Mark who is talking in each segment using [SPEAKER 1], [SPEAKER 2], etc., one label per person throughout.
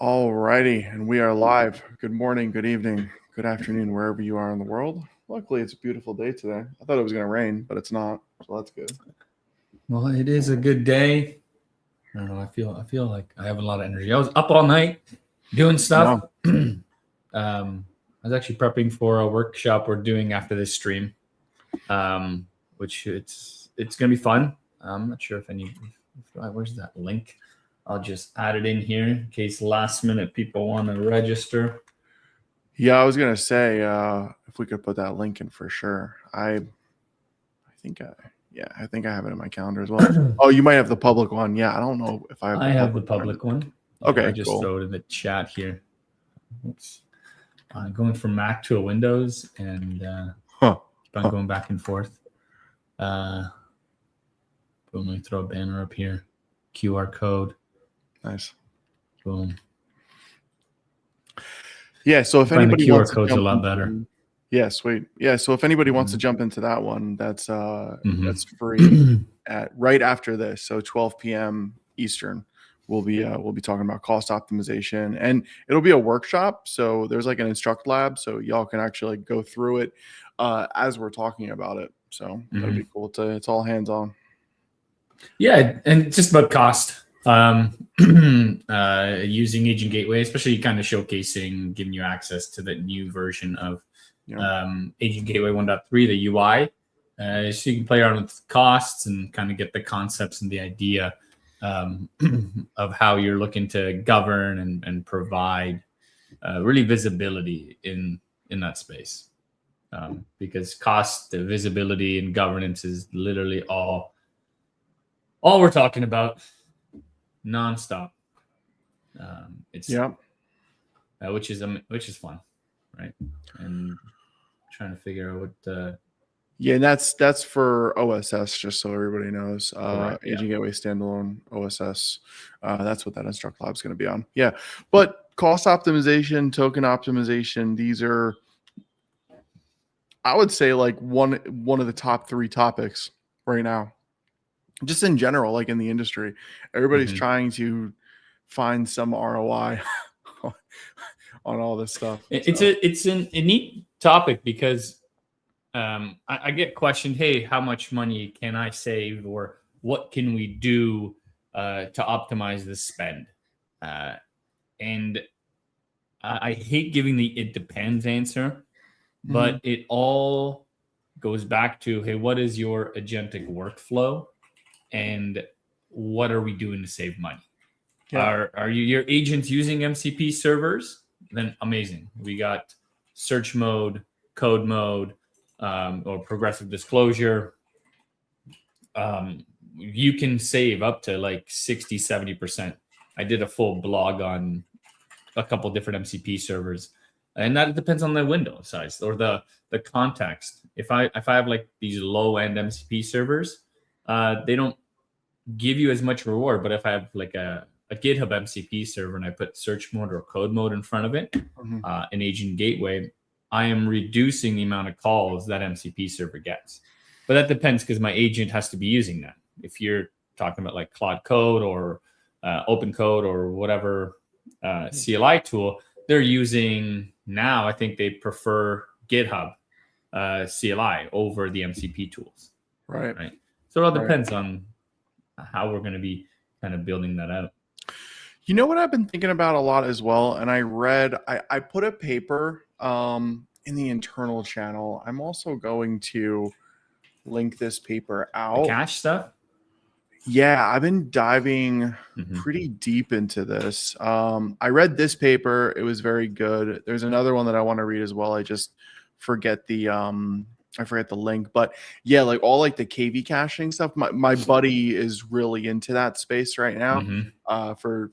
[SPEAKER 1] All righty, and we are live. Good morning, good evening, good afternoon, wherever you are in the world. Luckily, it's a beautiful day today. I thought it was going to rain, but it's not, so that's good.
[SPEAKER 2] Well, it is a good day. I don't know. I feel like I have a lot of energy. I was up all night doing stuff. I was actually prepping for a workshop we're doing after this stream, which it's gonna be fun. I'm not sure if where's that link? I'll just add it in here in case last minute people want to register.
[SPEAKER 1] Yeah, I was gonna say if we could put that link in for sure. I think I have it in my calendar as well. Oh, you might have the public one. Yeah, I don't know if I have.
[SPEAKER 2] The public one.
[SPEAKER 1] Okay,
[SPEAKER 2] I just throw it in the chat here. Oops. Going from Mac to a Windows and keep on going back and forth. Boom, let me throw a banner up here. QR code.
[SPEAKER 1] Nice.
[SPEAKER 2] Boom.
[SPEAKER 1] Yeah, so if anybody
[SPEAKER 2] the QR
[SPEAKER 1] wants
[SPEAKER 2] code's a lot better.
[SPEAKER 1] Yeah, sweet. Yeah, so if anybody wants to jump into that one, that's free at right after this. So 12 p.m. Eastern, we'll be talking about cost optimization, and it'll be a workshop. So there's like an instruct lab, so y'all can actually go through it as we're talking about it. So that'll be cool. It's all hands on.
[SPEAKER 2] Yeah, and it's just about cost. Using Agent Gateway, especially kind of showcasing, giving you access to the new version of Agent Gateway 1.3, the UI, so you can play around with costs and kind of get the concepts and the idea of how you're looking to govern and provide really visibility in that space, because cost, visibility, and governance is literally all we're talking about nonstop. Which is fun, right? And trying to figure out what
[SPEAKER 1] and that's for OSS, just so everybody knows. Agent Gateway standalone OSS. That's what that instruct lab is going to be on. Yeah, but cost optimization, token optimization, these are, I would say, like one of the top 3 topics right now. Just in general, like in the industry, everybody's trying to find some ROI on all this stuff.
[SPEAKER 2] It's a neat topic because I get questioned, hey, how much money can I save, or what can we do to optimize the spend? And I hate giving the "it depends" answer, but it all goes back to, hey, what is your agentic workflow? And what are we doing to save money? Yeah. Are your agents using MCP servers? Then amazing. We got search mode, code mode, or progressive disclosure. You can save up to like 60, 70%. I did a full blog on a couple different MCP servers, and that depends on the window size or the context. If I have like these low end MCP servers, they don't give you as much reward. But if I have like a GitHub MCP server and I put search mode or code mode in front of it, an Agent Gateway, I am reducing the amount of calls that MCP server gets. But that depends, because my agent has to be using that. If you're talking about like Claude Code or Open Code or whatever CLI tool, they're using now, I think they prefer GitHub CLI over the MCP tools. Right. So it all depends on how we're going to be kind of building that out.
[SPEAKER 1] You know what I've been thinking about a lot as well, and I put a paper in the internal channel. I'm also going to link this paper out.
[SPEAKER 2] The cache stuff?
[SPEAKER 1] Yeah, I've been diving pretty deep into this. I read this paper. It was very good. There's another one that I want to read as well. I just forget the link, but yeah, like all like the KV caching stuff. My buddy is really into that space right now, for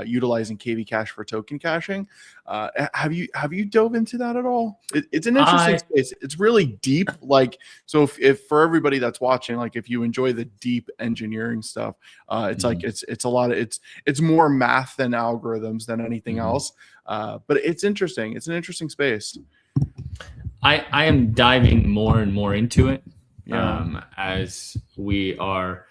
[SPEAKER 1] utilizing KV cache for token caching. Have you dove into that at all? It's an interesting space. It's really deep. Like, so if for everybody that's watching, like if you enjoy the deep engineering stuff, it's like it's a lot of it's more math than algorithms than anything else. But it's interesting. It's an interesting space.
[SPEAKER 2] I am diving more and more into it as we are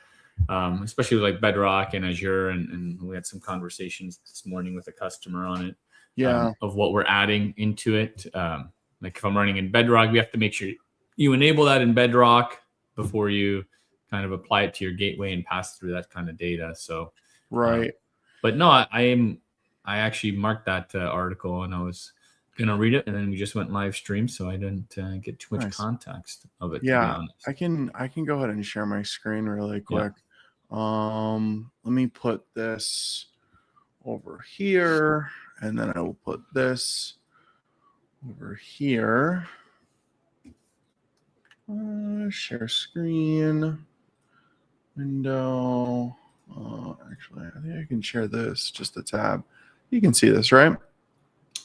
[SPEAKER 2] especially like Bedrock and Azure. And we had some conversations this morning with a customer on it.
[SPEAKER 1] Yeah.
[SPEAKER 2] Of what we're adding into it. Like if I'm running in Bedrock, we have to make sure you enable that in Bedrock before you kind of apply it to your gateway and pass through that kind of data. So,
[SPEAKER 1] right.
[SPEAKER 2] But no, I actually marked that article and I was gonna read it, and then we just went live stream, so I didn't get too much context of it.
[SPEAKER 1] Yeah,
[SPEAKER 2] to be honest.
[SPEAKER 1] I can go ahead and share my screen really quick. Yeah. Let me put this over here, and then I will put this over here. Share screen window. Actually, I think I can share this, just a tab. You can see this, right?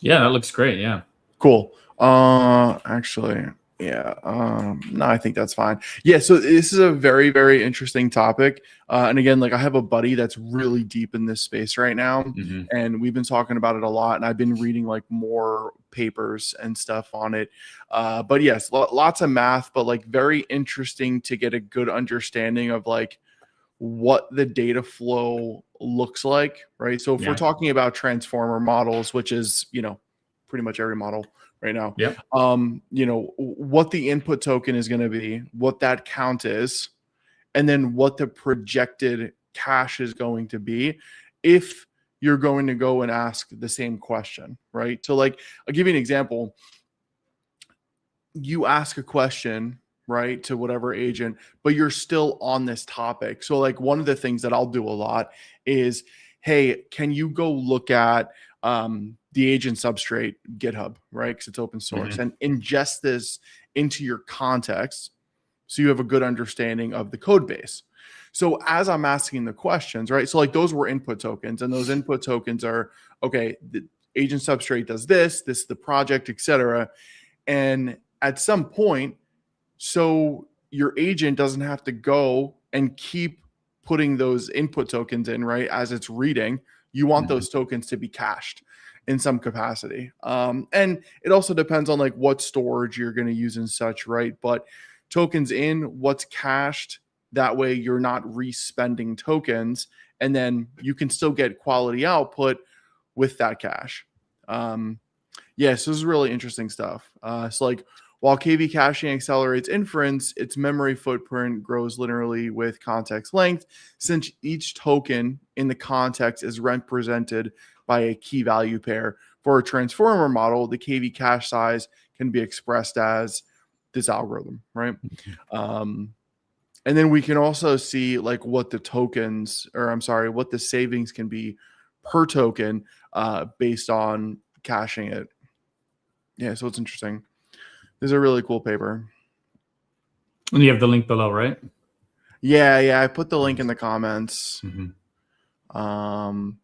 [SPEAKER 2] Yeah, that looks great. Yeah.
[SPEAKER 1] Cool. Actually, yeah. No, I think that's fine. Yeah. So this is a very, very interesting topic. And again, like I have a buddy that's really deep in this space right now, and we've been talking about it a lot. And I've been reading like more papers and stuff on it. But yes, lots of math, but like very interesting to get a good understanding of like what the data flow looks like, right? So if we're talking about transformer models, which is, you know, pretty much every model right now, you know, what the input token is going to be, what that count is, and then what the projected cache is going to be if you're going to go and ask the same question, right? So like, I'll give you an example. You ask a question, right, to whatever agent, but you're still on this topic. So like one of the things that I'll do a lot is, hey, can you go look at the agent Substrate GitHub, right? Because it's open source, and ingest this into your context so you have a good understanding of the code base. So as I'm asking the questions, right? So like those were input tokens, and those input tokens are, okay, the agent Substrate does this is the project, etc. And at some point, so your agent doesn't have to go and keep putting those input tokens in, right? As it's reading, you want those tokens to be cached in some capacity. And it also depends on like what storage you're going to use and such, right? But tokens in, what's cached, that way you're not re-spending tokens, and then you can still get quality output with that cache. Yes, this is really interesting stuff. So like, while KV caching accelerates inference, its memory footprint grows linearly with context length, since each token in the context is represented by a key value pair. For a transformer model, the KV cache size can be expressed as this algorithm, right? And then we can also see like what the tokens, or I'm sorry, what the savings can be per token based on caching it. Yeah, so it's interesting. This is a really cool paper.
[SPEAKER 2] And you have the link below, right?
[SPEAKER 1] Yeah, I put the link in the comments. And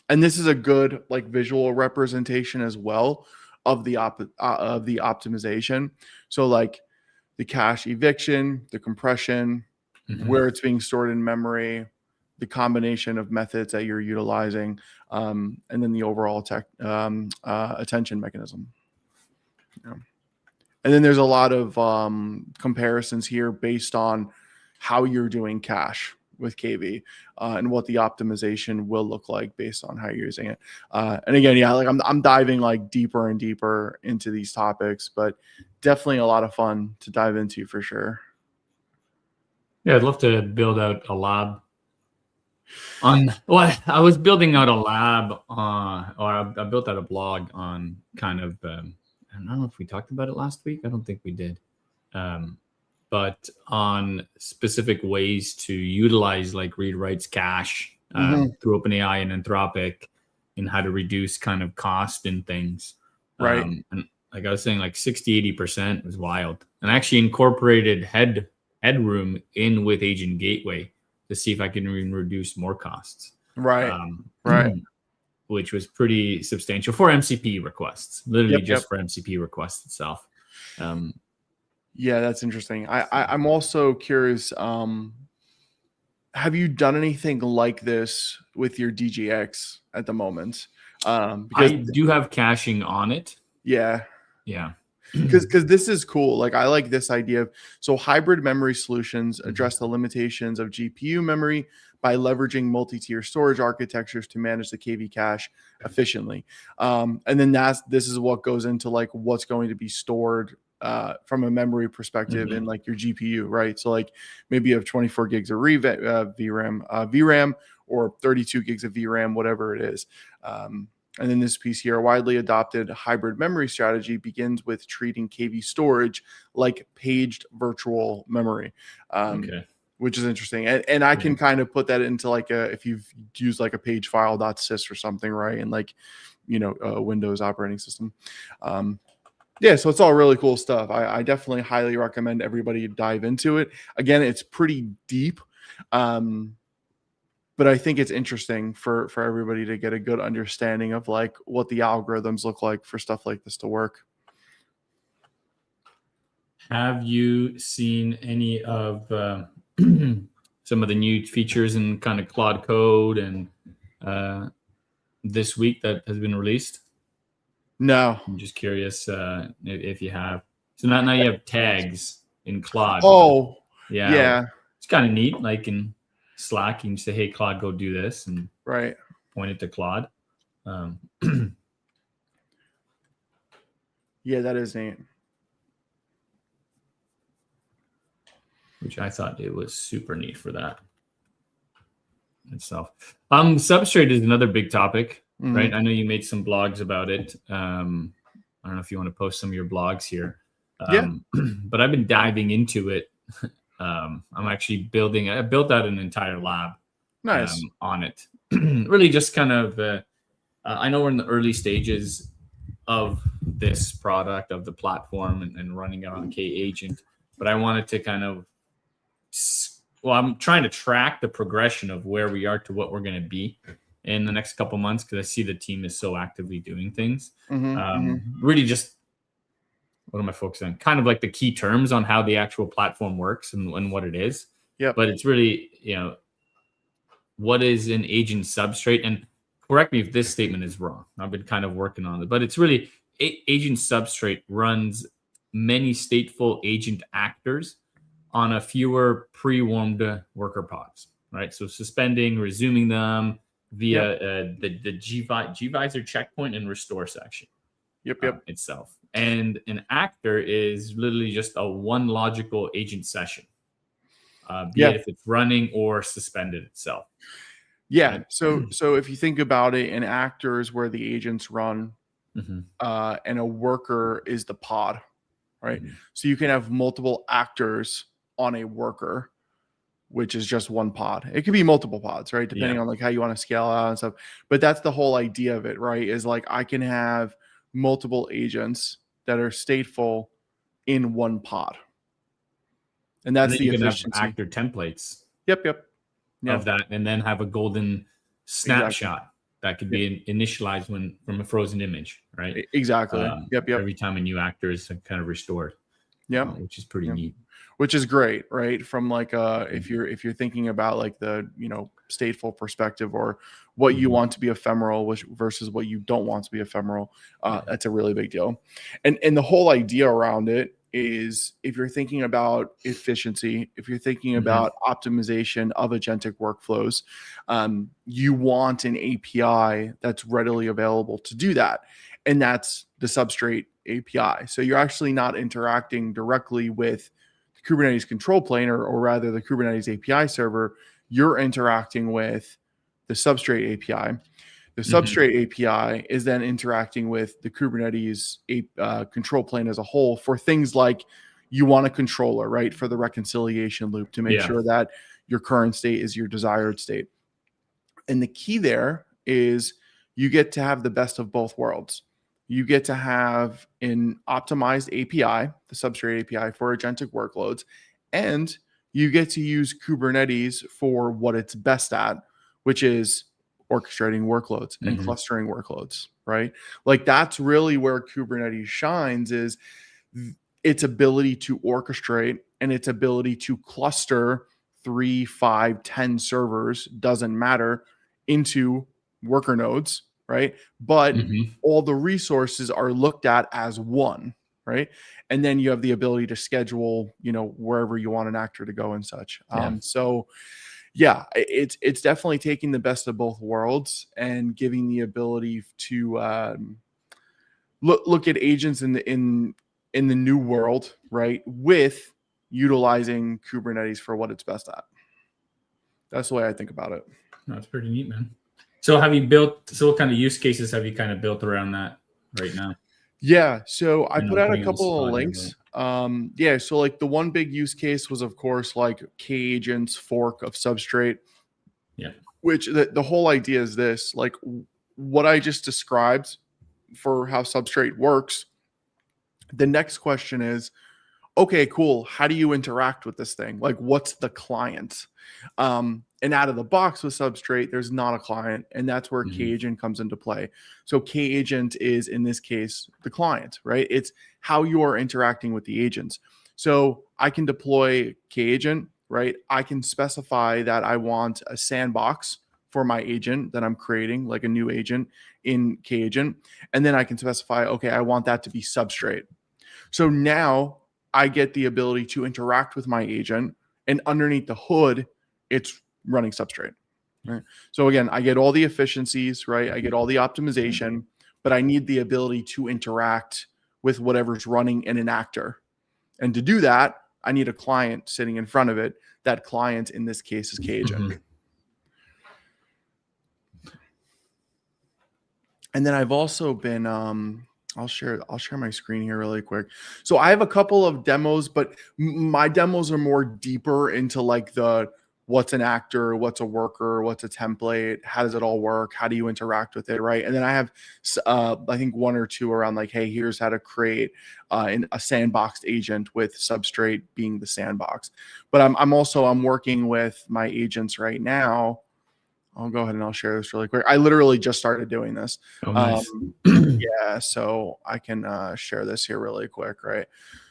[SPEAKER 1] this is a good like visual representation as well of the optimization. So like the cache eviction, the compression, where it's being stored in memory, the combination of methods that you're utilizing, and then the overall attention mechanism. Yeah. And then there's a lot of comparisons here based on how you're doing cache with KV and what the optimization will look like based on how you're using it. And again, yeah, like I'm diving like deeper and deeper into these topics, but definitely a lot of fun to dive into for sure.
[SPEAKER 2] Yeah, I'd love to build out a lab on. Well, I was building out a lab, or I built out a blog on kind of. I don't know if we talked about it last week. I don't think we did. But on specific ways to utilize like read writes cache through OpenAI and Anthropic, and how to reduce kind of cost and things.
[SPEAKER 1] Right.
[SPEAKER 2] And like I was saying, like 60-80% was wild. And I actually incorporated headroom in with Agent Gateway to see if I can even reduce more costs.
[SPEAKER 1] Right. Right.
[SPEAKER 2] Which was pretty substantial for MCP requests, literally just for MCP requests itself.
[SPEAKER 1] Yeah, that's interesting. I'm also curious. Have you done anything like this with your DGX at the moment? Because
[SPEAKER 2] I do have caching on it.
[SPEAKER 1] Yeah. because this is cool. Like I like this idea of, so hybrid memory solutions address the limitations of GPU memory by leveraging multi-tier storage architectures to manage the KV cache efficiently. And then this is what goes into like what's going to be stored from a memory perspective in like your GPU, right? So like maybe you have 24 gigs of VRAM or 32 gigs of VRAM, whatever it is. And then this piece here, a widely adopted hybrid memory strategy begins with treating KV storage like paged virtual memory, which is interesting. And I can kind of put that into like if you've used like a page file.sys or something, right? And like, a Windows operating system. Yeah, so it's all really cool stuff. I definitely highly recommend everybody dive into it. Again, it's pretty deep. But I think it's interesting for everybody to get a good understanding of like what the algorithms look like for stuff like this to work.
[SPEAKER 2] Have you seen any of some of the new features in kind of Claude Code and this week that has been released?
[SPEAKER 1] No.
[SPEAKER 2] I'm just curious if you have. So now you have tags in Claude.
[SPEAKER 1] Oh, yeah.
[SPEAKER 2] It's kind of neat. Like in Slack, you can say, "Hey, Claude, go do this," and point it to Claude.
[SPEAKER 1] Yeah, that is neat.
[SPEAKER 2] Which I thought it was super neat for that itself. Substrate is another big topic, right? I know you made some blogs about it. I don't know if you want to post some of your blogs here. But I've been diving into it. I'm actually I built out an entire lab on it. Really just kind of, I know we're in the early stages of this product, of the platform and running it on K-Agent, but I wanted to kind of, I'm trying to track the progression of where we are to what we're going to be in the next couple months, because I see the team is so actively doing things. Really just, what am I focusing on? Kind of like the key terms on how the actual platform works and what it is.
[SPEAKER 1] Yeah.
[SPEAKER 2] But it's really, what is an agent substrate? And correct me if this statement is wrong. I've been kind of working on it, but it's really agent substrate runs many stateful agent actors on a fewer pre-warmed worker pods, right? So suspending, resuming them via the gvisor checkpoint and restore section. Itself. And an actor is literally just a one logical agent session, be it if it's running or suspended itself.
[SPEAKER 1] Yeah. Right? So if you think about it, an actor is where the agents run, and a worker is the pod, right? So you can have multiple actors on a worker, which is just one pod. It could be multiple pods, right? Depending on like how you want to scale out and stuff. But that's the whole idea of it, right? Is like I can have multiple agents that are stateful in one pod, and that's the efficiency.
[SPEAKER 2] Have actor templates.
[SPEAKER 1] Yep.
[SPEAKER 2] Of that, and then have a golden snapshot that could be initialized from a frozen image, right?
[SPEAKER 1] Exactly.
[SPEAKER 2] Every time a new actor is kind of restored. Which is pretty neat.
[SPEAKER 1] Which is great, right? From like if you're thinking about like the stateful perspective, or what you want to be ephemeral versus what you don't want to be ephemeral, that's a really big deal. And the whole idea around it is, if you're thinking about efficiency, if you're thinking about optimization of agentic workflows, you want an API that's readily available to do that, and that's the Substrate API. So you're actually not interacting directly with the Kubernetes control plane, or rather the Kubernetes API server. You're interacting with the Substrate API. The Substrate API is then interacting with the Kubernetes control plane as a whole for things like you want a controller, right? For the reconciliation loop to make sure that your current state is your desired state. And the key there is you get to have the best of both worlds. You get to have an optimized API, the Substrate API for agentic workloads, and you get to use Kubernetes for what it's best at, which is orchestrating workloads and clustering workloads, right? Like that's really where Kubernetes shines, is its ability to orchestrate and its ability to cluster 3, 5, 10 servers, doesn't matter, into worker nodes, right? But all the resources are looked at as one. right? And then you have the ability to schedule, wherever you want an actor to go and such. So yeah, it's definitely taking the best of both worlds and giving the ability to look at agents in the new world, right? With utilizing Kubernetes for what it's best at. That's the way I think about it.
[SPEAKER 2] That's pretty neat, man. So what kind of use cases have you kind of built around that right now?
[SPEAKER 1] Yeah, so I put out a couple of links. Yeah, so like the one big use case was, of course, like K-Agent's fork of Substrate.
[SPEAKER 2] Yeah.
[SPEAKER 1] Which the whole idea is this, like what I just described for how Substrate works. The next question is, okay, cool. How do you interact with this thing? Like, what's the client? And out of the box with Substrate, there's not a client, and that's where K-Agent comes into play. So K-Agent is, in this case, the client, right? It's how you are interacting with the agents. So I can deploy K-Agent, right? I can specify that I want a sandbox for my agent that I'm creating, like a new agent in K-Agent. And then I can specify, okay, I want that to be Substrate. So now I get the ability to interact with my agent, and underneath the hood, it's running Substrate. Right? So again, I get all the efficiencies, right? I get all the optimization, but I need the ability to interact with whatever's running in an actor. And to do that, I need a client sitting in front of it. That client in this case is K-Agent. And then I've also been I'll share my screen here really quick. So I have a couple of demos, but my demos are more deeper into like the what's an actor, what's a worker, what's a template, how does it all work, how do you interact with it, right? And then I have I think one or two around like, hey, here's how to create a sandboxed agent with Substrate being the sandbox. But I'm working with my agents right now. I'll go ahead and I'll share this really quick. I literally just started doing this.
[SPEAKER 2] Oh, nice.
[SPEAKER 1] Yeah, so I can share this here really quick, right?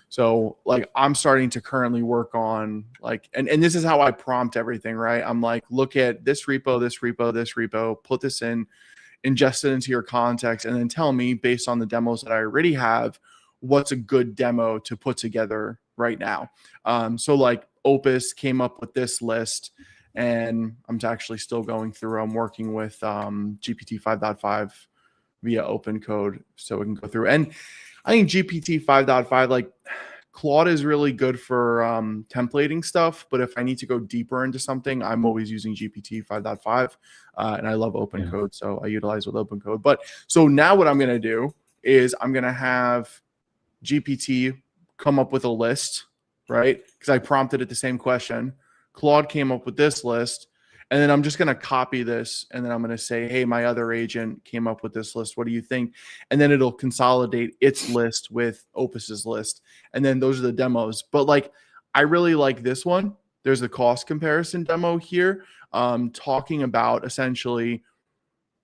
[SPEAKER 1] So like I'm starting to currently work on like, and this is how I prompt everything, right? I'm like, look at this repo, this repo, this repo, put this in, ingest it into your context, and then tell me based on the demos that I already have, what's a good demo to put together right now. So like Opus came up with this list, and I'm actually still going through. I'm working with GPT 5.5 via open code, so we can go through. And I think GPT 5.5, like Claude is really good for templating stuff, but if I need to go deeper into something, I'm always using GPT 5.5, and I love open code, so I utilize with open code. But so now what I'm going to do is I'm going to have GPT come up with a list, right? Because I prompted it the same question. Claude came up with this list, and then I'm just going to copy this, and then I'm going to say, hey, my other agent came up with this list. What do you think? And then it'll consolidate its list with Opus's list. And then those are the demos. But like, I really like this one. There's a cost comparison demo here, talking about essentially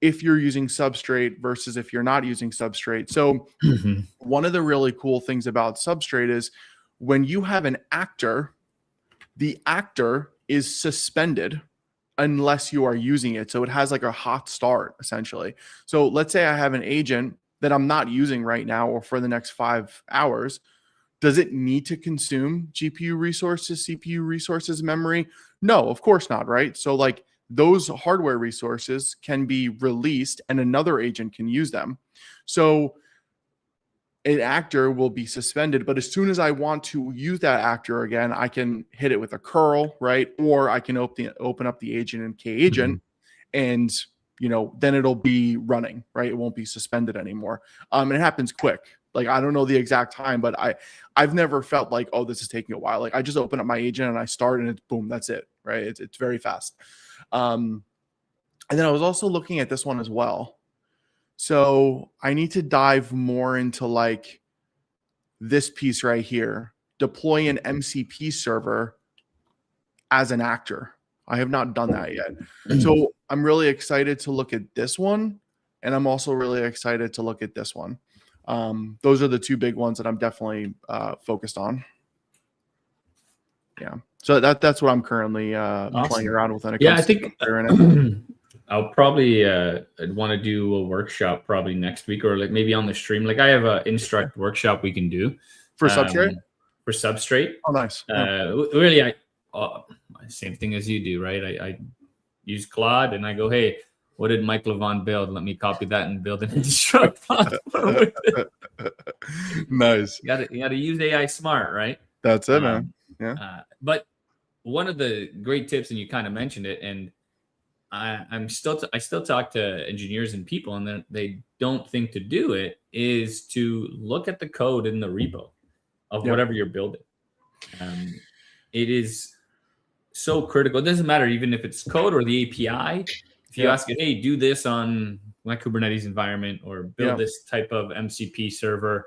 [SPEAKER 1] if you're using Substrate versus if you're not using Substrate. So one of the really cool things about Substrate is when you have an actor, the actor is suspended unless you are using it. So it has like a hot start essentially. So let's say I have an agent that I'm not using right now or for the next 5 hours. Does it need to consume GPU resources, CPU resources, memory? No, of course not, right? So like those hardware resources can be released and another agent can use them. So an actor will be suspended, but as soon as I want to use that actor again, I can hit it with a curl, right? Or I can open up the agent in K-Agent, and then it'll be running, right? It won't be suspended anymore. And it happens quick. Like I don't know the exact time, but I've never felt like, oh, this is taking a while. Like I just open up my agent and I start, and it's boom, that's it, right? It's very fast. And then I was also looking at this one as well. So I need to dive more into like this piece right here, deploy an MCP server as an actor. I have not done that yet. So I'm really excited to look at this one. And I'm also really excited to look at this one. Those are the two big ones that I'm definitely focused on. Yeah. So that's what I'm currently playing around with.
[SPEAKER 2] Yeah, I think I'll probably want to do a workshop probably next week, or like maybe on the stream. Like I have a instruct workshop we can do
[SPEAKER 1] For Substrate?
[SPEAKER 2] For Substrate.
[SPEAKER 1] Oh, nice.
[SPEAKER 2] Really, same thing as you do, right? I use Claude and I go, hey, what did Mike Levon build? Let me copy that and build an instruct platform with it.
[SPEAKER 1] Nice.
[SPEAKER 2] You gotta use AI smart, right?
[SPEAKER 1] That's it, man. Yeah.
[SPEAKER 2] But one of the great tips, and you kind of mentioned it, and I still talk to engineers and people, and they don't think to do it, is to look at the code in the repo of whatever you're building. It is so critical. It doesn't matter even if it's code or the API. If you ask it, hey, do this on my Kubernetes environment or build this type of MCP server.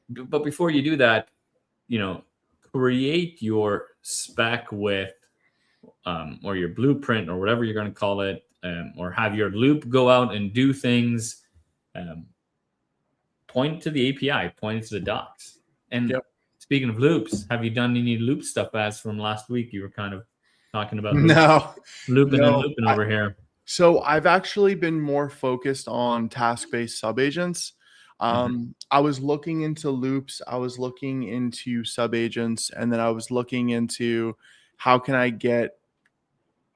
[SPEAKER 2] But before you do that, create your spec with or your blueprint or whatever you're going to call it, or have your loop go out and do things. Point to the API, point to the docs. And speaking of loops, have you done any loop stuff as from last week? You were kind of talking about looping and looping over here.
[SPEAKER 1] So I've actually been more focused on task-based subagents. I was looking into loops, I was looking into subagents, and then I was looking into how can I get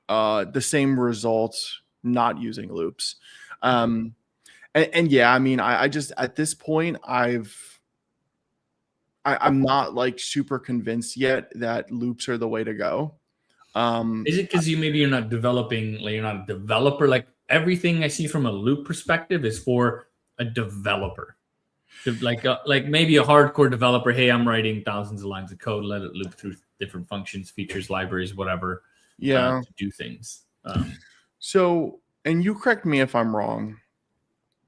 [SPEAKER 1] the same results not using loops. And yeah, I mean, I just at this point I'm not like super convinced yet that loops are the way to go.
[SPEAKER 2] Is it because you're not developing, like you're not a developer? Like everything I see from a loop perspective is for a developer, like maybe a hardcore developer. Hey, I'm writing thousands of lines of code, let it loop through different functions, features, libraries, whatever. To do things.
[SPEAKER 1] So, and you correct me if I'm wrong,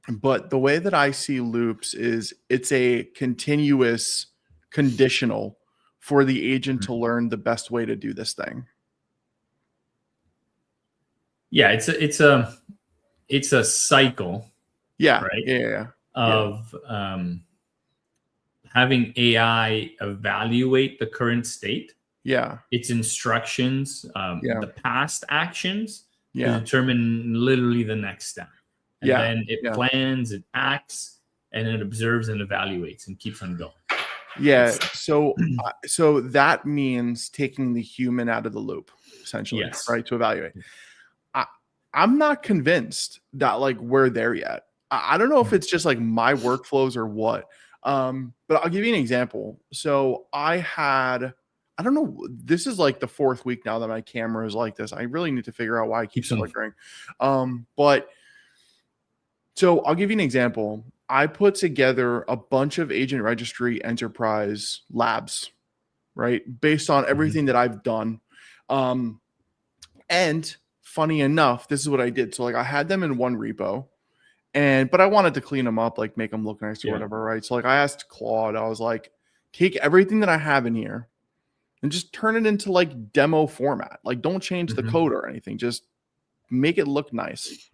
[SPEAKER 1] but the way that I see loops is it's a continuous conditional for the agent to learn the best way to do this thing.
[SPEAKER 2] Yeah, it's a cycle.
[SPEAKER 1] Yeah.
[SPEAKER 2] Right. Of having AI evaluate the current state.
[SPEAKER 1] Yeah.
[SPEAKER 2] Its instructions, the past actions to determine literally the next step. And then it plans, it acts, and it observes and evaluates and keeps on going.
[SPEAKER 1] Yeah. So that means taking the human out of the loop, essentially, right? To evaluate. I'm not convinced that like we're there yet. I don't know if it's just like my workflows or what. But I'll give you an example. So I don't know. This is like the 4th week now that my camera is like this. I really need to figure out why it keeps flickering. But so I'll give you an example. I put together a bunch of agent registry enterprise labs, right? Based on everything that I've done. And funny enough, this is what I did. So like I had them in one repo, but I wanted to clean them up, like make them look nice or whatever, right? So like I asked Claude, I was like, take everything that I have in here and just turn it into like demo format. Like don't change the code or anything. Just make it look nice.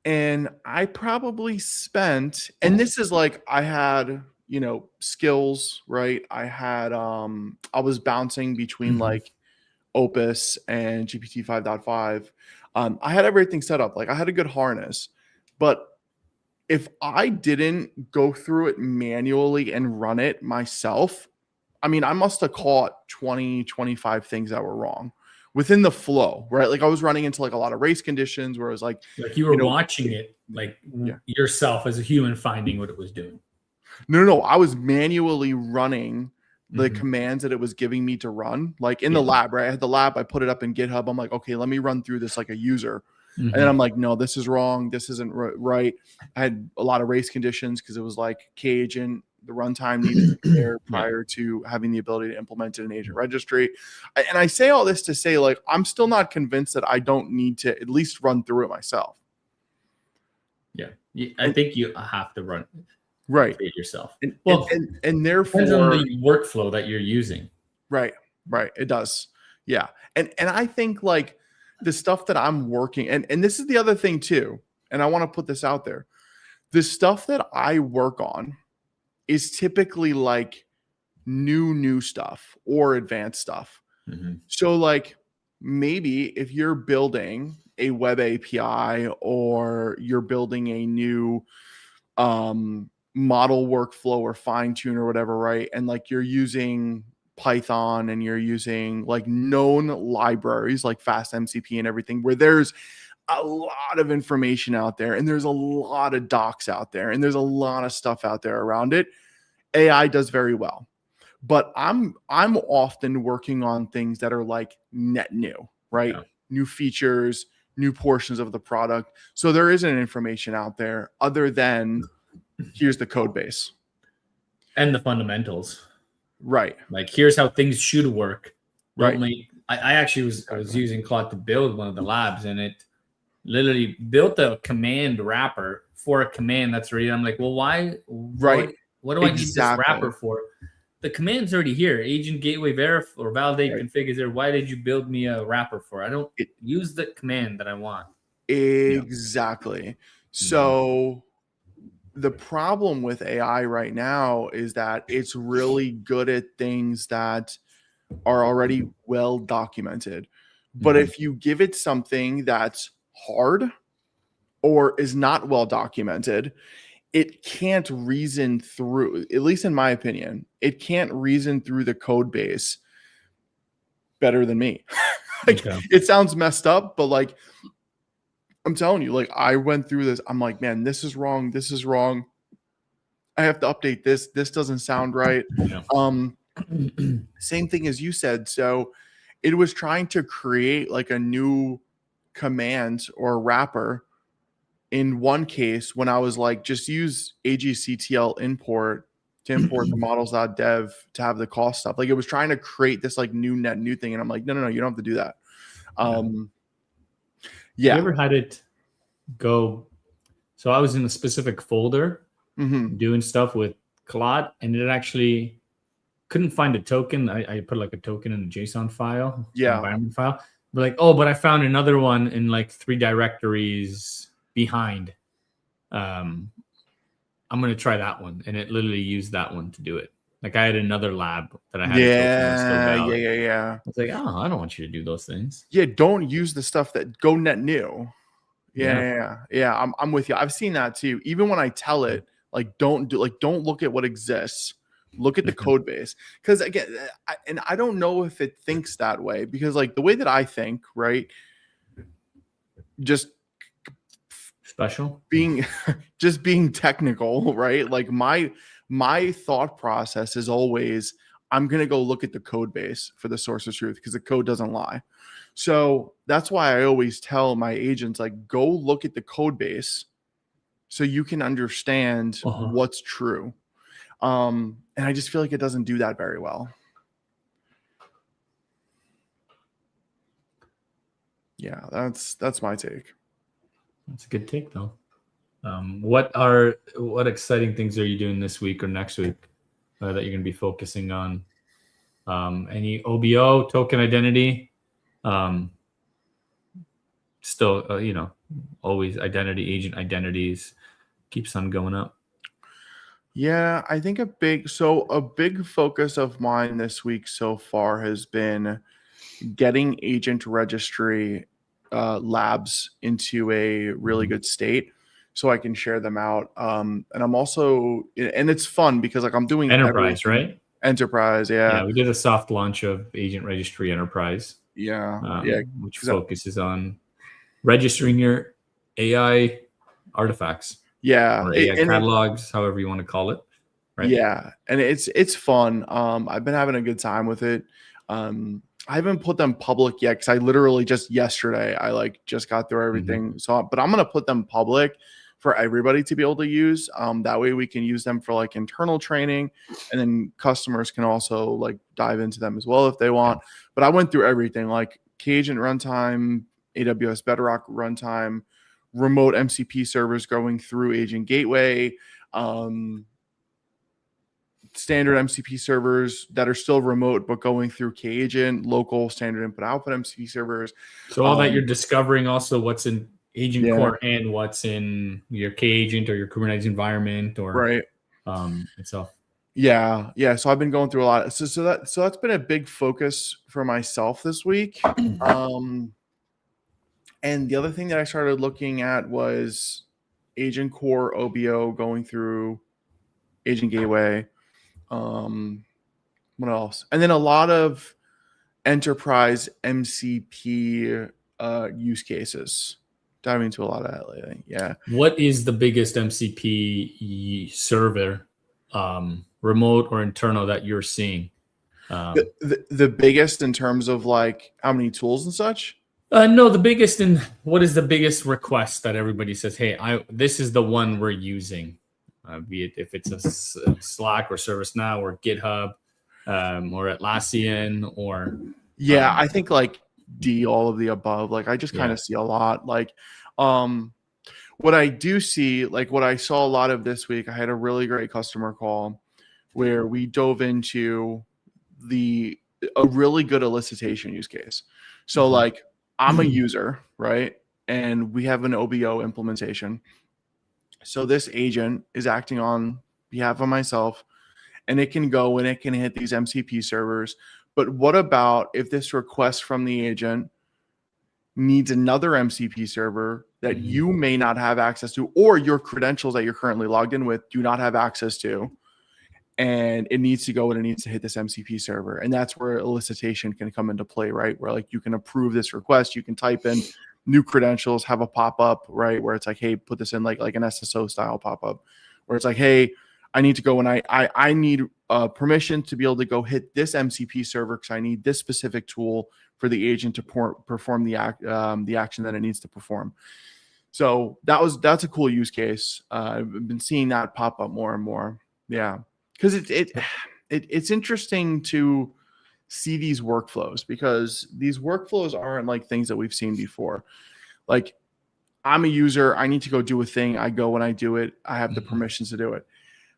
[SPEAKER 1] And I probably spent, and this is like, I had, skills, right? I had, I was bouncing between like Opus and GPT 5.5. I had everything set up. Like I had a good harness, but if I didn't go through it manually and run it myself, I mean, I must have caught 20, 25 things that were wrong within the flow, right? Like I was running into like a lot of race conditions where it was like
[SPEAKER 2] you were watching it like yourself as a human, finding what it was doing.
[SPEAKER 1] No. I was manually running the commands that it was giving me to run, like in the lab, right? I had the lab, I put it up in GitHub. I'm like, okay, let me run through this like a user. And then I'm like, no, this is wrong. This isn't right. I had a lot of race conditions because it was like K-agent, the runtime needed to be there prior to having the ability to implement it in agent registry. And I say all this to say, like, I'm still not convinced that I don't need to at least run through it myself.
[SPEAKER 2] Yeah. I think you have to run it yourself.
[SPEAKER 1] And therefore
[SPEAKER 2] depends on the workflow that you're using.
[SPEAKER 1] Right. It does. Yeah. And I think like the stuff that I'm working, and this is the other thing too, and I want to put this out there. The stuff that I work on is typically like new stuff or advanced stuff. So like maybe if you're building a web API or you're building a new model workflow or fine tune or whatever, right? And like you're using Python and you're using like known libraries like FastMCP and everything, where there's a lot of information out there and there's a lot of docs out there and there's a lot of stuff out there around it. AI does very well. But I'm often working on things that are like net new, right? Yeah. New features, new portions of the product. So there isn't information out there other than here's the code base
[SPEAKER 2] and the fundamentals,
[SPEAKER 1] right?
[SPEAKER 2] Like here's how things should work.
[SPEAKER 1] Right.
[SPEAKER 2] I actually was using Claude to build one of the labs, and it literally built a command wrapper for a command that's already. I'm like, well, why?
[SPEAKER 1] Right.
[SPEAKER 2] What do I need this wrapper for? The command's already here. Agent gateway verify or validate config is there. Why did you build me a wrapper for? I don't use the command that I want.
[SPEAKER 1] Exactly. Yeah. So the problem with AI right now is that it's really good at things that are already well documented. But if you give it something that's hard or is not well documented, it can't reason through, at least in my opinion, it can't reason through the code base better than me. Like, it sounds messed up, but like, I'm telling you, like I went through this. I'm like, man, this is wrong. This is wrong. I have to update this. This doesn't sound right. Yeah. Same thing as you said. So it was trying to create like a new command or wrapper. In one case, when I was like, just use agctl import to import the models.dev to have the cost stuff. Like it was trying to create this like new thing. And I'm like, no, you don't have to do that.
[SPEAKER 2] Yeah. You ever had it go? So I was in a specific folder doing stuff with Claude, and it actually couldn't find a token. I put like a token in a JSON file, environment file. But like, but I found another one in like 3 directories behind. I'm going to try that one. And it literally used that one to do it. Like I had another lab that I had.
[SPEAKER 1] Yeah.
[SPEAKER 2] I was like, I don't want you to do those things.
[SPEAKER 1] Yeah. Don't use the stuff that go net new. Yeah. I'm with you. I've seen that too. Even when I tell it, like, don't look at what exists. Look at the code base. Because again, I don't know if it thinks that way, because like the way that I think, right, just
[SPEAKER 2] special
[SPEAKER 1] being technical, right? Like my thought process is always, I'm going to go look at the code base for the source of truth, because the code doesn't lie. So that's why I always tell my agents, like, go look at the code base so you can understand what's true. And I just feel like it doesn't do that very well. Yeah, that's my take.
[SPEAKER 2] That's a good take, though. What exciting things are you doing this week or next week that you're going to be focusing on? Any OBO, token identity? Still, always identity, agent identities keeps on going up.
[SPEAKER 1] Yeah, I think a big focus of mine this week so far has been getting agent registry labs into a really good state so I can share them out. And I'm also, and it's fun because like I'm doing
[SPEAKER 2] enterprise, right?
[SPEAKER 1] Enterprise. Yeah.
[SPEAKER 2] We did a soft launch of Agent Registry Enterprise. Which focuses on registering your AI artifacts.
[SPEAKER 1] Yeah.
[SPEAKER 2] Or AI catalogs, however you want to call it. Right?
[SPEAKER 1] Yeah. And it's fun. I've been having a good time with it. I haven't put them public yet because I literally just yesterday I just got through everything. But I'm gonna put them public for everybody to be able to use. That way we can use them for like internal training, and then customers can also like dive into them as well if they want. But I went through everything, like K-Agent runtime, AWS Bedrock runtime, remote MCP servers going through Agent Gateway, standard MCP servers that are still remote but going through K-Agent, local standard input output MCP servers.
[SPEAKER 2] So all that you're discovering also what's in Agent Core and what's in your K-Agent or your Kubernetes environment or itself.
[SPEAKER 1] Yeah. So I've been going through a lot. So that's been a big focus for myself this week. And the other thing that I started looking at was Agent Core OBO, going through Agent Gateway. What else? And then a lot of enterprise MCP use cases. Diving into a lot of that lately. Yeah.
[SPEAKER 2] What is the biggest MCP server, remote or internal, that you're seeing?
[SPEAKER 1] The biggest in terms of like how many tools and such?
[SPEAKER 2] No, the biggest in what is the biggest request that everybody says, hey, this is the one we're using, be it if it's a Slack or ServiceNow or GitHub, or Atlassian or
[SPEAKER 1] I think like all of the above. Like I just kind of see a lot. Like what I do see, like what I saw a lot of this week, I had a really great customer call where we dove into a really good elicitation use case. So like I'm a user, right? And we have an OBO implementation. So this agent is acting on behalf of myself, and it can go and it can hit these MCP servers. But what about if this request from the agent needs another MCP server that you may not have access to, or your credentials that you're currently logged in with do not have access to, and it needs to go and it needs to hit this MCP server? And that's where elicitation can come into play, right? Where like you can approve this request, you can type in new credentials, have a pop-up, right? Where it's like, hey, put this in like an SSO style pop-up, where it's like, hey, I need to go and I need permission to be able to go hit this MCP server because I need this specific tool for the agent to perform the action that it needs to perform. So that's a cool use case. I've been seeing that pop up more and more. Yeah, because it's interesting to see these workflows, because these workflows aren't like things that we've seen before. Like I'm a user, I need to go do a thing. I go and I do it. I have the permissions to do it.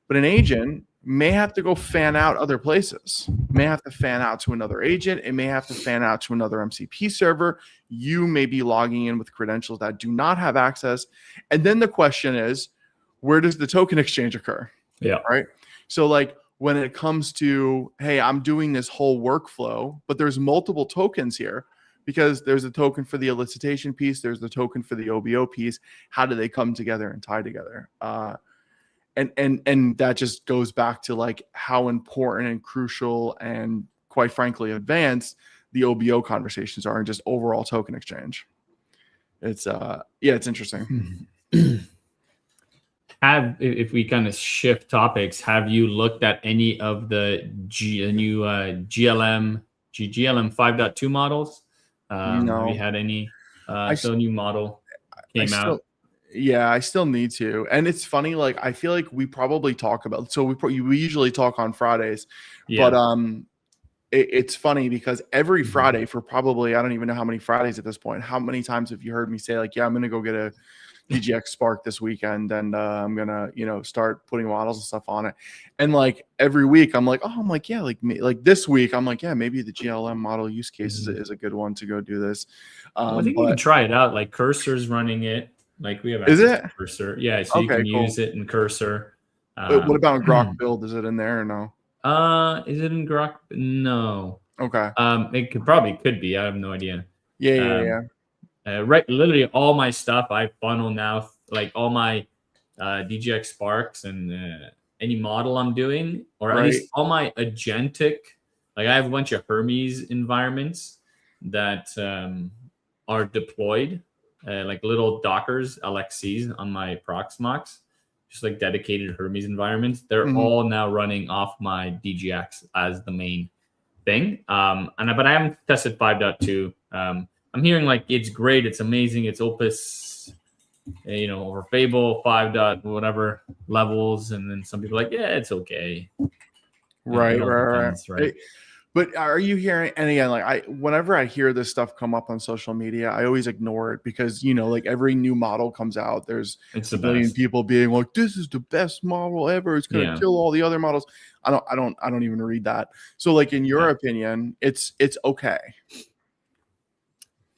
[SPEAKER 1] But an agent may have to go fan out other places, may have to fan out to another agent. It may have to fan out to another MCP server. You may be logging in with credentials that do not have access. And then the question is, where does the token exchange occur?
[SPEAKER 2] Yeah.
[SPEAKER 1] Right. So like when it comes to, hey, I'm doing this whole workflow, but there's multiple tokens here, because there's a token for the elicitation piece, there's the token for the OBO piece. How do they come together and tie together? And that just goes back to like how important and crucial and quite frankly advanced the OBO conversations are, and just overall token exchange. It's it's interesting.
[SPEAKER 2] If we kind of shift topics, have you looked at any of the new GLM 5.2 models?
[SPEAKER 1] No.
[SPEAKER 2] Have you had any? So a new model came out.
[SPEAKER 1] Yeah, I still need to. And it's funny, like I feel like we probably talk about, so we usually talk on Fridays, but it's funny because every Friday for probably, I don't even know how many Fridays at this point, how many times have you heard me say like, yeah, I'm going to go get a DGX Spark this weekend, and I'm going to, start putting models and stuff on it. And like every week I'm like, yeah, like this week, I'm like, yeah, maybe the GLM model use case is a good one to go do this.
[SPEAKER 2] I think you can try it out. Like Cursor's running it. Like we have
[SPEAKER 1] access
[SPEAKER 2] to Cursor. Yeah, so you can use it in Cursor.
[SPEAKER 1] What about Grok build? Is it in there or no?
[SPEAKER 2] Is it in Grok? No.
[SPEAKER 1] Okay.
[SPEAKER 2] It could be. I have no idea.
[SPEAKER 1] Yeah.
[SPEAKER 2] Right, literally all my stuff I funnel now, like all my DGX Sparks and any model I'm doing, or at least all my Agentic. Like I have a bunch of Hermes environments that are deployed. Like little Dockers, LXCs on my Proxmox, just like dedicated Hermes environments. They're all now running off my DGX as the main thing. But I haven't tested 5.2. I'm hearing like it's great, it's amazing, it's Opus, over Fable 5. Whatever levels, and then some people are like, yeah, it's okay.
[SPEAKER 1] Right. But are you hearing? And again, like whenever I hear this stuff come up on social media, I always ignore it, because like every new model comes out, there's a billion people being like, "This is the best model ever. It's gonna kill all the other models." I don't even read that. So, like in your opinion, it's okay.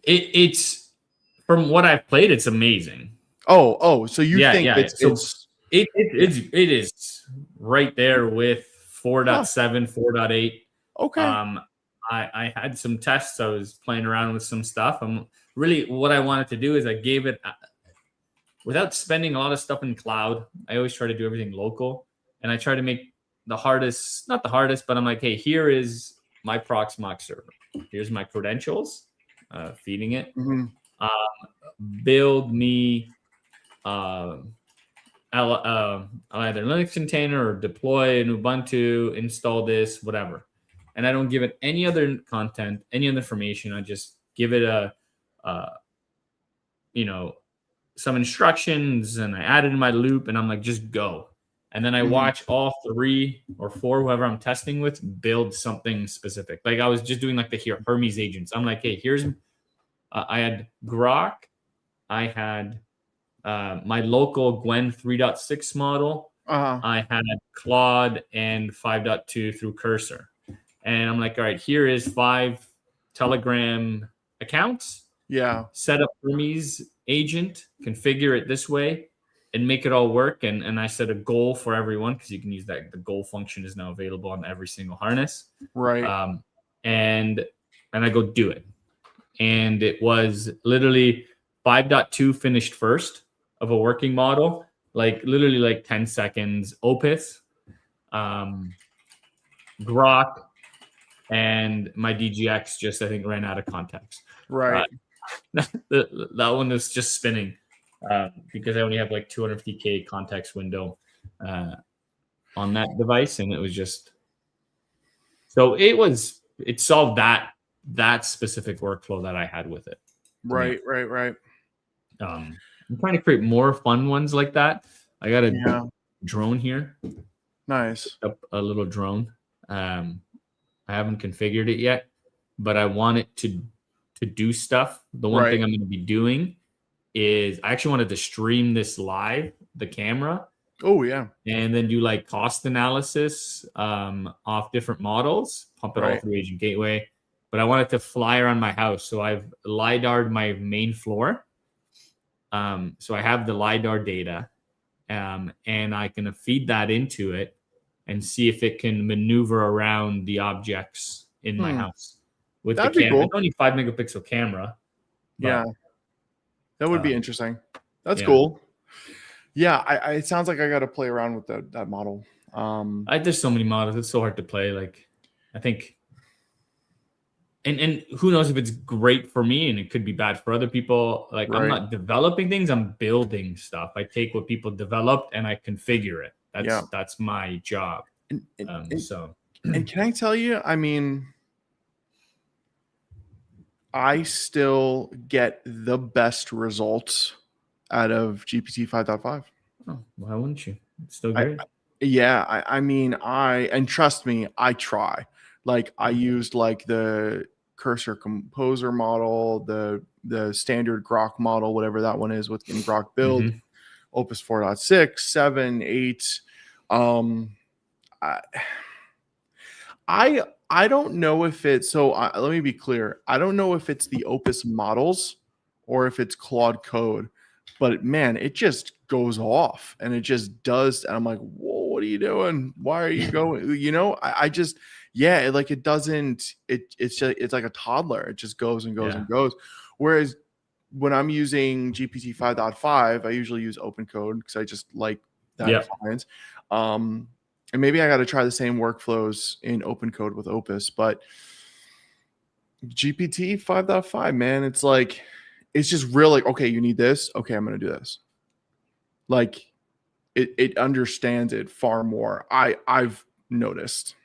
[SPEAKER 2] It's from what I've played, it's amazing.
[SPEAKER 1] Oh, so you think
[SPEAKER 2] it is right there with 4.7, 4.8.
[SPEAKER 1] Okay.
[SPEAKER 2] I had some tests. I was playing around with some stuff. Really what I wanted to do is I gave it without spending a lot of stuff in cloud. I always try to do everything local, and I try to make the hardest, not the hardest, but I'm like, hey, here is my Proxmox server. Here's my credentials, feeding it. Build me either Linux container or deploy an Ubuntu, install this, whatever. And I don't give it any other content, any other information. I just give it some instructions, and I add it in my loop, and I'm like, just go. And then I watch all 3 or 4, whoever I'm testing with, build something specific. Like I was just doing like the Hermes agents. I'm like, hey, here's, I had Grok. I had my local Gwen 3.6 model. I had Claude and 5.2 through Cursor. And I'm like, all right, here is 5 Telegram accounts.
[SPEAKER 1] Yeah.
[SPEAKER 2] Set up Hermes agent, configure it this way, and make it all work. And I set a goal for everyone, because you can use that. The goal function is now available on every single harness.
[SPEAKER 1] Right.
[SPEAKER 2] And I go do it. And it was literally 5.2 finished first of a working model, like literally like 10 seconds. Opus, Grok, and my DGX just, I think, ran out of context.
[SPEAKER 1] Right.
[SPEAKER 2] That one was just spinning because I only have like 250K context window on that device, and it was just, so it solved that specific workflow that I had with it.
[SPEAKER 1] Right.
[SPEAKER 2] I'm trying to create more fun ones like that. I got a drone here.
[SPEAKER 1] Nice.
[SPEAKER 2] A little drone. I haven't configured it yet, but I want it to do stuff. The one thing I'm going to be doing is I actually wanted to stream this live, the camera.
[SPEAKER 1] Oh yeah.
[SPEAKER 2] And then do like cost analysis off different models, pump it all through Agent Gateway. But I want it to fly around my house. So I've LiDAR'd my main floor. So I have the LiDAR data, and I can feed that into it and see if it can maneuver around the objects in my house with the camera. Cool. It's only 5 megapixel camera.
[SPEAKER 1] Yeah, that would be interesting. That's cool. Yeah, it sounds like I got to play around with that model.
[SPEAKER 2] There's so many models. It's so hard to play. Like, I think, and who knows if it's great for me, and it could be bad for other people. Like, I'm not developing things. I'm building stuff. I take what people developed and I configure it. That's my job.
[SPEAKER 1] And can I tell you, I mean, I still get the best results out of GPT 5.5.
[SPEAKER 2] Oh, why wouldn't you? It's still great.
[SPEAKER 1] I mean, and trust me, I try. Like, I used like the Cursor Composer model, the standard Grok model, whatever that one is within Grok build, Opus 4.6, 7, 8. I don't know if it's, so let me be clear. I don't know if it's the Opus models or if it's Claude code, but man, it just goes off and it just does. And I'm like, whoa, what are you doing? Why are you going? You know, I just, it doesn't, it's like a toddler. It just goes and goes and goes. Whereas when I'm using GPT 5.5, I usually use open code because I just like that experience. And maybe I got to try the same workflows in open code with Opus, but GPT 5.5, man, it's like, it's just really, okay, you need this. Okay, I'm going to do this. Like, it understands it far more. I've noticed.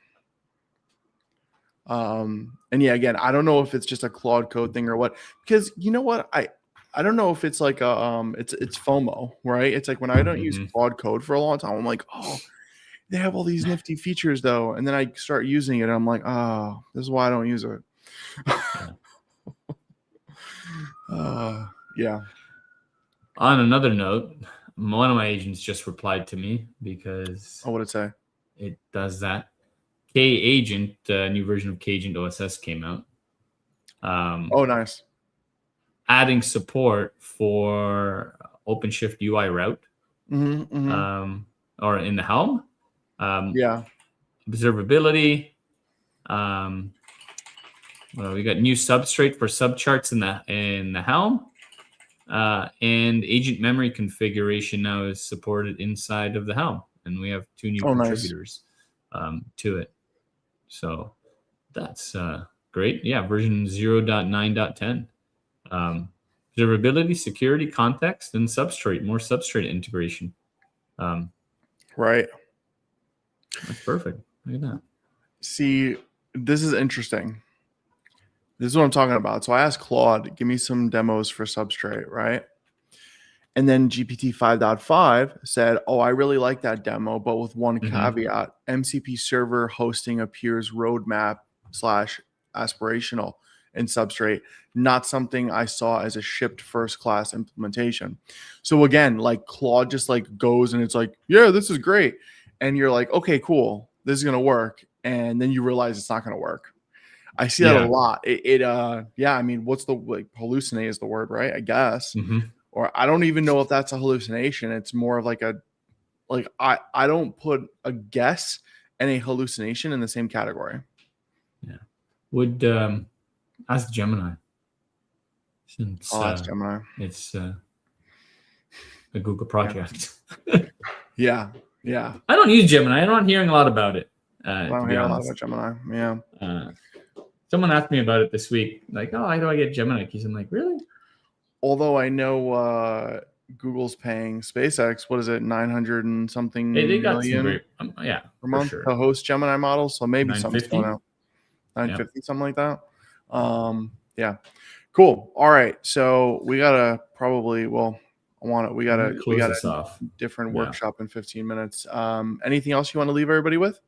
[SPEAKER 1] And again, I don't know if it's just a Claude code thing or what, because you know what? I don't know if it's like it's FOMO, right? It's like when I don't use Claude code for a long time, I'm like, oh, they have all these nifty features though. And then I start using it. And I'm like, oh, this is why I don't use it. Yeah.
[SPEAKER 2] On another note, one of my agents just replied to me because
[SPEAKER 1] what did it say?
[SPEAKER 2] It does that. K-Agent, a new version of K-Agent OSS came out.
[SPEAKER 1] Nice.
[SPEAKER 2] Adding support for OpenShift UI route, or in the Helm. observability. Well, we got new substrate for subcharts in the Helm, and agent memory configuration now is supported inside of the Helm, and we have 2 new contributors to it. So that's great. Yeah, version 0.9.10. Observability, security, context, and substrate. More substrate integration.
[SPEAKER 1] Right.
[SPEAKER 2] That's perfect. Look at that.
[SPEAKER 1] See, this is interesting. This is what I'm talking about. So I asked Claude, give me some demos for Substrate, right? And then GPT 5.5 said, oh, I really like that demo, but with one caveat. MCP server hosting appears roadmap / aspirational in Substrate, not something I saw as a shipped first class implementation. So again, like Claude just like goes and it's like, yeah, this is great. And you're like, okay, cool. This is going to work. And then you realize it's not going to work. I see that a lot. Yeah, I mean, what's the hallucinate is the word, right? I guess. Or I don't even know if that's a hallucination. It's more of like I don't put a guess and a hallucination in the same category.
[SPEAKER 2] Yeah. Would ask Gemini. Since
[SPEAKER 1] ask Gemini.
[SPEAKER 2] It's a Google project.
[SPEAKER 1] Yeah. Yeah.
[SPEAKER 2] I don't use Gemini. I'm not hearing a lot about it.
[SPEAKER 1] I don't hear a lot about Gemini. Yeah.
[SPEAKER 2] Someone asked me about it this week. Like, oh, how do I get Gemini keys? I'm like, really?
[SPEAKER 1] Although I know Google's paying SpaceX, what is it, 900 and something
[SPEAKER 2] they got
[SPEAKER 1] million
[SPEAKER 2] some great,
[SPEAKER 1] per month to host Gemini models. So maybe something's going out. 950, something like that. Yeah. Cool. All right. So we gotta probably we got a different workshop in 15 minutes. Anything else you want to leave everybody with?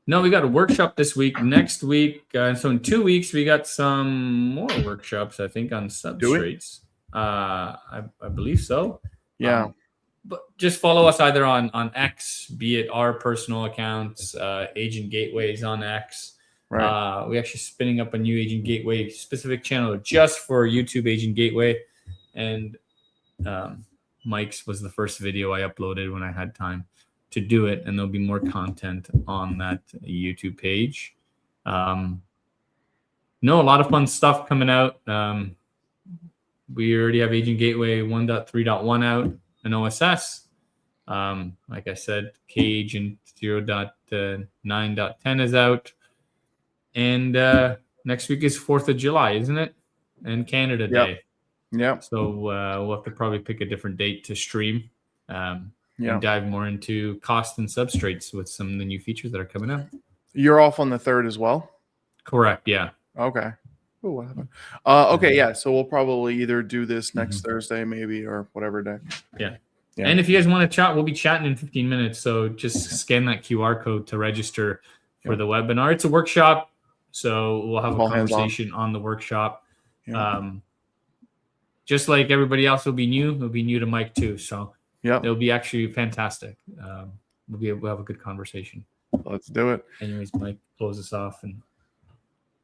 [SPEAKER 2] No, we got a workshop this week. Next week, so in 2 weeks, we got some more workshops, I think, on substrates. I believe so.
[SPEAKER 1] Yeah.
[SPEAKER 2] But just follow us either on X, be it our personal accounts, Agent Gateways on X. Right. We're actually spinning up a new Agent Gateway specific channel just for YouTube Agent Gateway. And Mike's was the first video I uploaded when I had time to do it, and there'll be more content on that YouTube page. A lot of fun stuff coming out. We already have Agent Gateway 1.3.1 out in OSS. Like I said, K-Agent 0.9.10 is out. And next week is 4th of July, isn't it? And Canada Day.
[SPEAKER 1] Yeah.
[SPEAKER 2] So we'll have to probably pick a different date to stream. And dive more into cost and substrates with some of the new features that are coming out.
[SPEAKER 1] You're off on the 3rd as well?
[SPEAKER 2] Correct, yeah.
[SPEAKER 1] Okay. Ooh, what happened? Okay, yeah. So we'll probably either do this next Thursday maybe or whatever day.
[SPEAKER 2] Yeah. And if you guys want to chat, we'll be chatting in 15 minutes. So just scan that QR code to register for the webinar. It's a workshop, so we'll have a conversation on the workshop. Just like everybody else will be new. It'll be new to Mike too. So it'll be actually fantastic. We'll have a good conversation.
[SPEAKER 1] Let's do it.
[SPEAKER 2] Anyways, Mike, close us off. And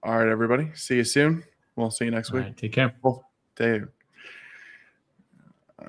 [SPEAKER 1] all right, everybody. See you soon. We'll see you next week.
[SPEAKER 2] Take care.
[SPEAKER 1] Cool. Dave.